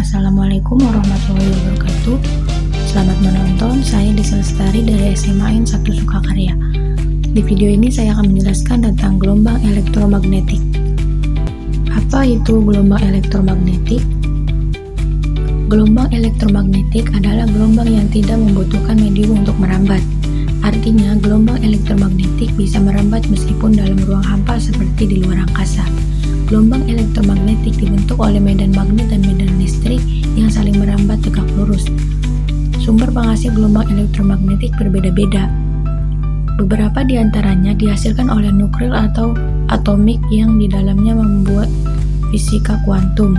Assalamualaikum warahmatullahi wabarakatuh. Selamat menonton, saya Desa Lestari dari SMA N 1 Sukakarya. Di video ini saya akan menjelaskan tentang gelombang elektromagnetik. Apa itu gelombang elektromagnetik? Gelombang elektromagnetik adalah gelombang yang tidak membutuhkan medium untuk merambat. Artinya, gelombang elektromagnetik bisa merambat meskipun dalam ruang hampa seperti di luar angkasa. Gelombang elektromagnetik dibentuk oleh medan magnet dan medan listrik yang saling merambat tegak lurus. Sumber penghasil gelombang elektromagnetik berbeda-beda. Beberapa di antaranya dihasilkan oleh nuklir atau atomik yang di dalamnya membuat fisika kuantum.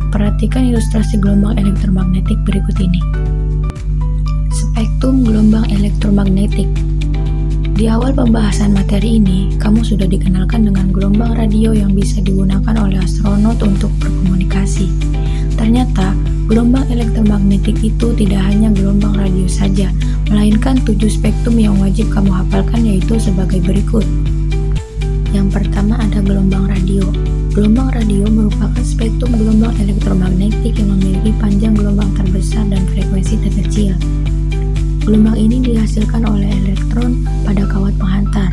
Perhatikan ilustrasi gelombang elektromagnetik berikut ini. Spektrum gelombang elektromagnetik. Di awal pembahasan materi ini, kamu sudah dikenalkan dengan gelombang radio yang bisa digunakan oleh astronot untuk berkomunikasi. Ternyata, gelombang elektromagnetik itu tidak hanya gelombang radio saja, melainkan 7 spektrum yang wajib kamu hafalkan, yaitu sebagai berikut. Yang pertama ada gelombang radio. Gelombang radio merupakan spektrum gelombang elektromagnetik yang memiliki panjang gelombang terbesar dan frekuensi terkecil. Gelombang ini dihasilkan oleh elektron pada kawat penghantar.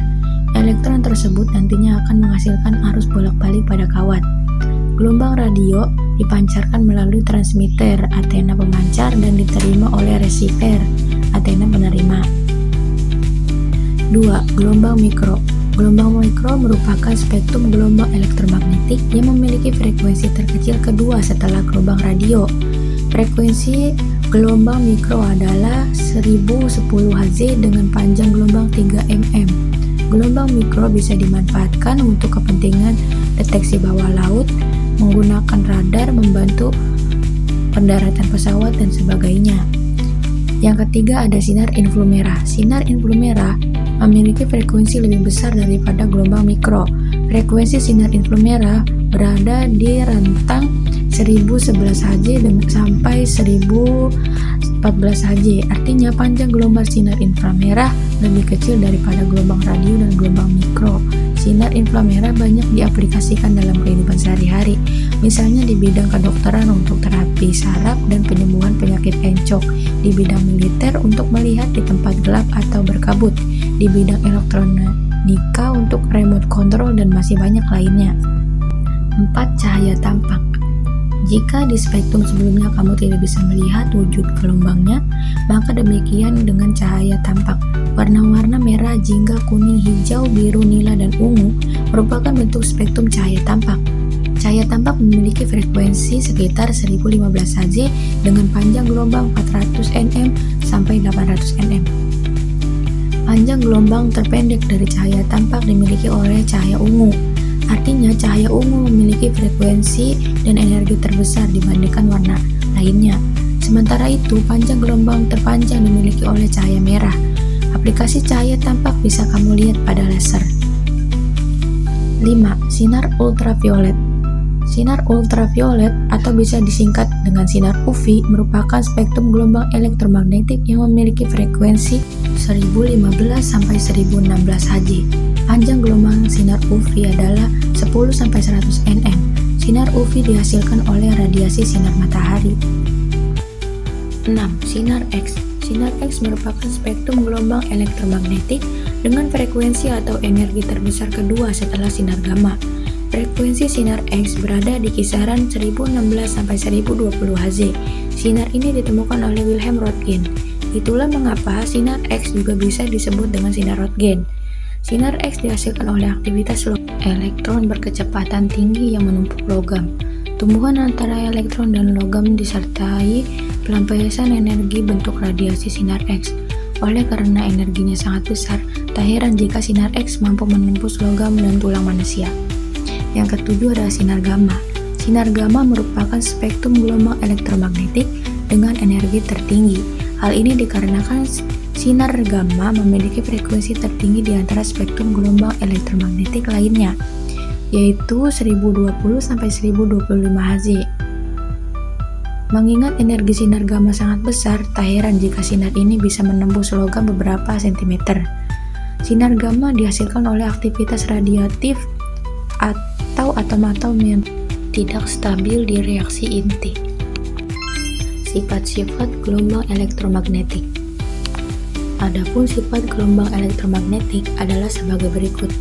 Elektron tersebut nantinya akan menghasilkan arus bolak-balik pada kawat. Gelombang radio dipancarkan melalui transmitter, antena pemancar, dan diterima oleh receiver, antena penerima. 2. Gelombang mikro. Gelombang mikro merupakan spektrum gelombang elektromagnetik yang memiliki frekuensi terkecil kedua setelah gelombang radio. Frekuensi gelombang mikro adalah 1010 Hz dengan panjang gelombang 3 mm. Gelombang mikro bisa dimanfaatkan untuk kepentingan deteksi bawah laut, menggunakan radar, membantu pendaratan pesawat, dan sebagainya. Yang ketiga ada sinar inframerah. Sinar inframerah memiliki frekuensi lebih besar daripada gelombang mikro. Frekuensi sinar inframerah berada di rentang 1011 Hz sampai 1014 Hz. Artinya panjang gelombang sinar inframerah lebih kecil daripada gelombang radio dan gelombang mikro. Sinar inframerah banyak diaplikasikan dalam kehidupan sehari-hari, misalnya di bidang kedokteran untuk terapi saraf dan penyembuhan penyakit encok, di bidang militer untuk melihat di tempat gelap atau berkabut, di bidang elektronika untuk remote control, dan masih banyak lainnya. 4. Cahaya tampak. Jika di spektrum sebelumnya kamu tidak bisa melihat wujud gelombangnya, maka demikian dengan cahaya tampak. Warna-warna merah, jingga, kuning, hijau, biru, nila, dan ungu merupakan bentuk spektrum cahaya tampak. Cahaya tampak memiliki frekuensi sekitar 1015 Hz dengan panjang gelombang 400 nm sampai 800 nm. Panjang gelombang terpendek dari cahaya tampak dimiliki oleh cahaya ungu. Artinya, cahaya ungu memiliki frekuensi dan energi terbesar dibandingkan warna lainnya. Sementara itu, panjang gelombang terpanjang dimiliki oleh cahaya merah. Aplikasi cahaya tampak bisa kamu lihat pada laser. 5. Sinar ultraviolet. Sinar ultraviolet atau bisa disingkat dengan sinar UV merupakan spektrum gelombang elektromagnetik yang memiliki frekuensi 1015 sampai 1016 Hz. Panjang gelombang sinar UV adalah 10 sampai 100 nm. Sinar UV dihasilkan oleh radiasi sinar matahari. 6. Sinar X. Sinar X merupakan spektrum gelombang elektromagnetik dengan frekuensi atau energi terbesar kedua setelah sinar gamma. Frekuensi sinar X berada di kisaran 1016 sampai 1020 Hz. Sinar ini ditemukan oleh Wilhelm Röntgen. Itulah mengapa sinar X juga bisa disebut dengan sinar Röntgen. Sinar X dihasilkan oleh aktivitas elektron berkecepatan tinggi yang menumpuk logam. Tumbuhan antara elektron dan logam disertai pelampiasan energi bentuk radiasi sinar X. Oleh karena energinya sangat besar, tak heran jika sinar X mampu menembus logam dan tulang manusia. Yang ketujuh adalah sinar gamma. Sinar gamma merupakan spektrum gelombang elektromagnetik dengan energi tertinggi. Hal ini dikarenakan sinar gamma memiliki frekuensi tertinggi di antara spektrum gelombang elektromagnetik lainnya, yaitu 1020 sampai 1025 Hz. Mengingat energi sinar gamma sangat besar, tak heran jika sinar ini bisa menembus logam beberapa sentimeter. Sinar gamma dihasilkan oleh aktivitas radiatif atau atom-atom yang tidak stabil di reaksi inti. Sifat-sifat gelombang elektromagnetik. Adapun sifat gelombang elektromagnetik adalah sebagai berikut.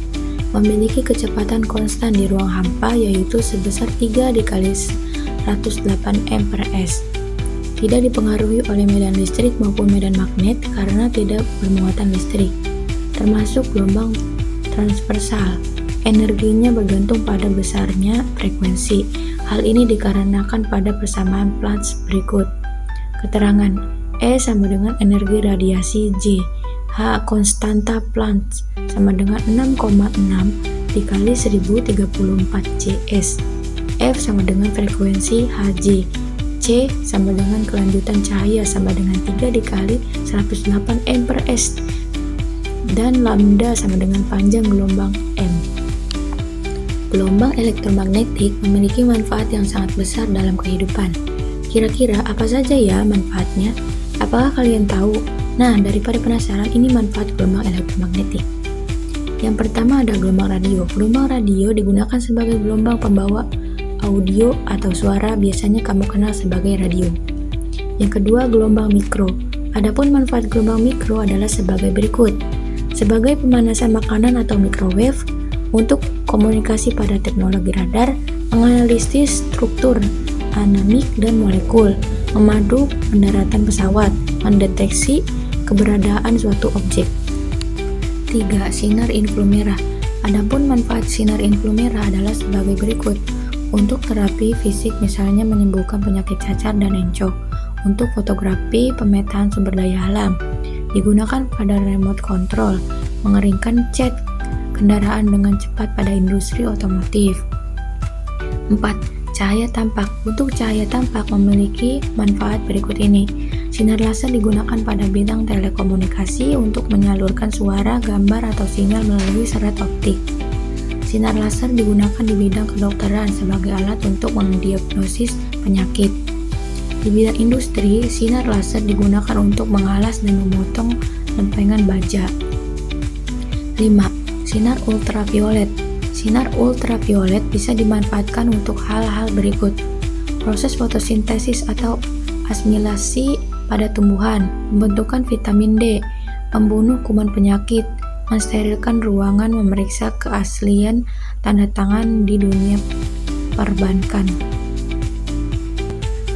Memiliki kecepatan konstan di ruang hampa yaitu sebesar 3 dikali 108 M/s. Tidak dipengaruhi oleh medan listrik maupun medan magnet karena tidak bermuatan listrik. Termasuk gelombang transversal. Energinya bergantung pada besarnya frekuensi. Hal ini dikarenakan pada persamaan Planck berikut. Keterangan: E sama dengan energi radiasi J. H konstanta Planck sama dengan 6,6 dikali 1034 Cs. F sama dengan frekuensi Hz. C sama dengan kelanjutan cahaya sama dengan 3 dikali 108 M/s. Dan lambda sama dengan panjang gelombang M. Gelombang elektromagnetik memiliki manfaat yang sangat besar dalam kehidupan. Kira-kira apa saja ya manfaatnya? Apakah kalian tahu? Nah, daripada penasaran, ini manfaat gelombang elektromagnetik. Yang pertama ada gelombang radio. Gelombang radio digunakan sebagai gelombang pembawa audio atau suara, biasanya kamu kenal sebagai radio. Yang kedua, gelombang mikro. Adapun manfaat gelombang mikro adalah sebagai berikut. Sebagai pemanasan makanan atau microwave, untuk komunikasi pada teknologi radar, menganalisis struktur anomik dan molekul, memandu pendaratan pesawat, mendeteksi keberadaan suatu objek. 3. Sinar inframerah. Adapun manfaat sinar inframerah adalah sebagai berikut. Untuk terapi fisik misalnya menyembuhkan penyakit cacar dan encok. Untuk fotografi pemetaan sumber daya alam. Digunakan pada remote control, mengeringkan cat kendaraan dengan cepat pada industri otomotif. 4. Cahaya tampak. Untuk cahaya tampak memiliki manfaat berikut ini. Sinar laser digunakan pada bidang telekomunikasi untuk menyalurkan suara, gambar, atau sinyal melalui serat optik. Sinar laser digunakan di bidang kedokteran sebagai alat untuk mendiagnosis penyakit. Di bidang industri, sinar laser digunakan untuk mengalas dan memotong lempengan baja. 5. Sinar ultraviolet. Sinar ultraviolet bisa dimanfaatkan untuk hal-hal berikut. Proses fotosintesis atau asimilasi pada tumbuhan, pembentukan vitamin D, membunuh kuman penyakit, mensterilkan ruangan, memeriksa keaslian tanda tangan di dunia perbankan.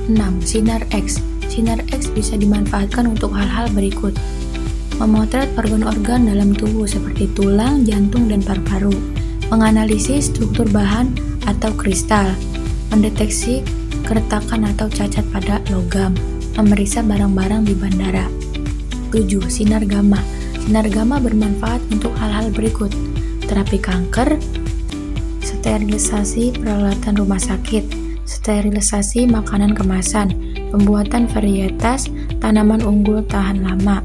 6. Sinar X. Sinar X bisa dimanfaatkan untuk hal-hal berikut. Memotret organ-organ dalam tubuh seperti tulang, jantung, dan paru-paru. Menganalisis struktur bahan atau kristal. Mendeteksi keretakan atau cacat pada logam. Memeriksa barang-barang di bandara. 7. Sinar gamma. Sinar gamma bermanfaat untuk hal-hal berikut. Terapi kanker, sterilisasi peralatan rumah sakit, sterilisasi makanan kemasan, pembuatan varietas tanaman unggul tahan lama,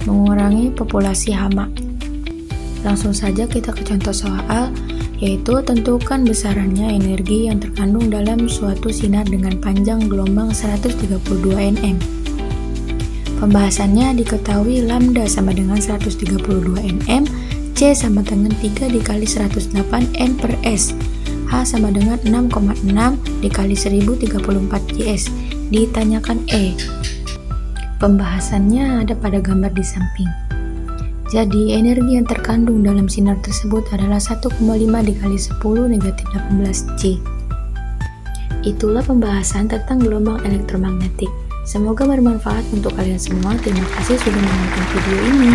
mengurangi populasi hama. Langsung saja kita ke contoh soal, yaitu tentukan besarannya energi yang terkandung dalam suatu sinar dengan panjang gelombang 132 nm. Pembahasannya diketahui lambda sama dengan 132 nm, C sama dengan 3 dikali 108 M/s, H sama dengan 6,6 dikali 1034 Cs. Ditanyakan E. Pembahasannya ada pada gambar di samping. Jadi, energi yang terkandung dalam sinar tersebut adalah 1,5 dikali 10 negatif 18 C. Itulah pembahasan tentang gelombang elektromagnetik. Semoga bermanfaat untuk kalian semua. Terima kasih sudah menonton video ini.